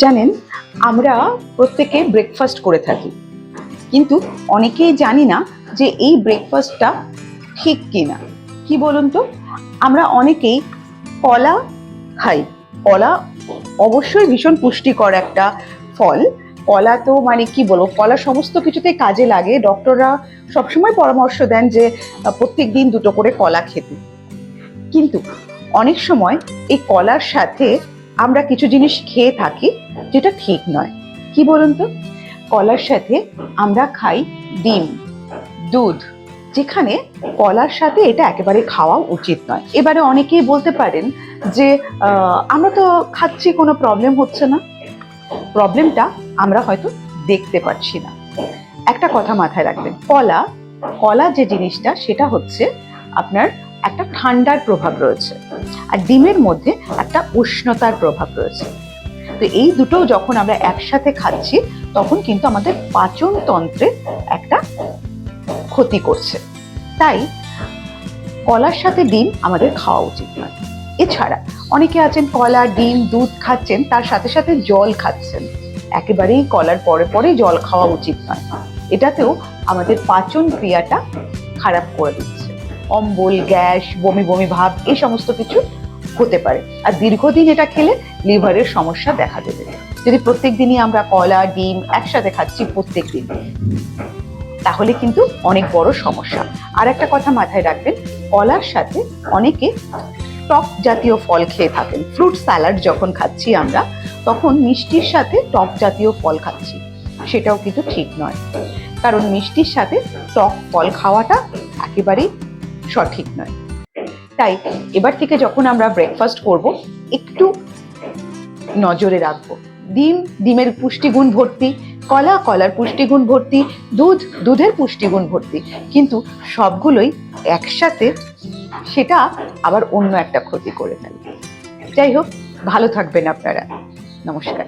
জানেন, আমরা প্রত্যেকে ব্রেকফাস্ট করে থাকি, কিন্তু অনেকেই জানি না যে এই ব্রেকফাস্টটা ঠিক কিনা। কি বলুন তো, আমরা অনেকেই কলা খাই। কলা অবশ্যই ভীষণ পুষ্টিকর একটা ফল। কলা তো মানে কি বলবো, কলা সমস্ত কিছুতে কাজে লাগে। ডক্টররা সবসময় পরামর্শ দেন যে প্রত্যেক দিন 2টো করে কলা খেতে। কিন্তু অনেক সময় এই কলার সাথে আমরা কিছু জিনিস খেয়ে থাকি যেটা ঠিক নয়। কি বলুন তো, কলার সাথে আমরা খাই ডিম, দুধ, যেখানে কলার সাথে এটা একেবারে খাওয়া উচিত নয়। এবারে অনেকেই বলতে পারেন যে আমরা তো খাচ্ছি, কোনো প্রবলেম হচ্ছে না। প্রবলেমটা আমরা হয়তো দেখতে পাচ্ছি না। একটা কথা মাথায় রাখবেন, কলা যে জিনিসটা সেটা হচ্ছে আপনার একটা ঠান্ডার প্রভাব রয়েছে, আর ডিমের মধ্যে একটা উষ্ণতার প্রভাব রয়েছে। তো এই দুটো যখন আমরা একসাথে খাচ্ছি তখন কিন্তু আমাদের পাচন তন্ত্রে একটা ক্ষতি করছে। তাই কলার সাথে ডিম আমাদের খাওয়া উচিত নয়। এছাড়া অনেকে আছেন কলা, ডিম, দুধ খাচ্ছেন, তার সাথে সাথে জল খাচ্ছেন। একেবারেই কলার পরে পরে জল খাওয়া উচিত নয়। এটাতেও আমাদের পাচন ক্রিয়াটা খারাপ করে দিচ্ছে। অম্বল, গ্যাস, বমি বমি ভাব এই সমস্ত কিছু হতে পারে। আর দীর্ঘদিন এটা খেলে লিভারের সমস্যা দেখা দেবে। যদি প্রত্যেক দিনই আমরা কলা, ডিম একসাথে খাচ্ছি প্রত্যেক দিন, তাহলে কিন্তু অনেক বড় সমস্যা। আর একটা কথা মাথায় রাখবেন, কলার সাথে অনেকে টক জাতীয় ফল খেয়ে থাকেন। ফ্রুট স্যালাড যখন খাচ্ছি আমরা, তখন মিষ্টির সাথে টক জাতীয় ফল খাচ্ছি, সেটাও কিন্তু ঠিক নয়। কারণ মিষ্টির সাথে টক ফল খাওয়াটা একেবারেই সঠিক নয়। তাই এবার থেকে যখন আমরা ব্রেকফাস্ট করব, একটু নজরে রাখবো। ডিমের পুষ্টিগুণ ভর্তি, কলার পুষ্টিগুণ ভর্তি, দুধের পুষ্টিগুণ ভর্তি, কিন্তু সবগুলোই একসাথে সেটা আবার অন্য একটা ক্ষতি করে ফেলে। যাই হোক, ভালো থাকবেন আপনারা। নমস্কার।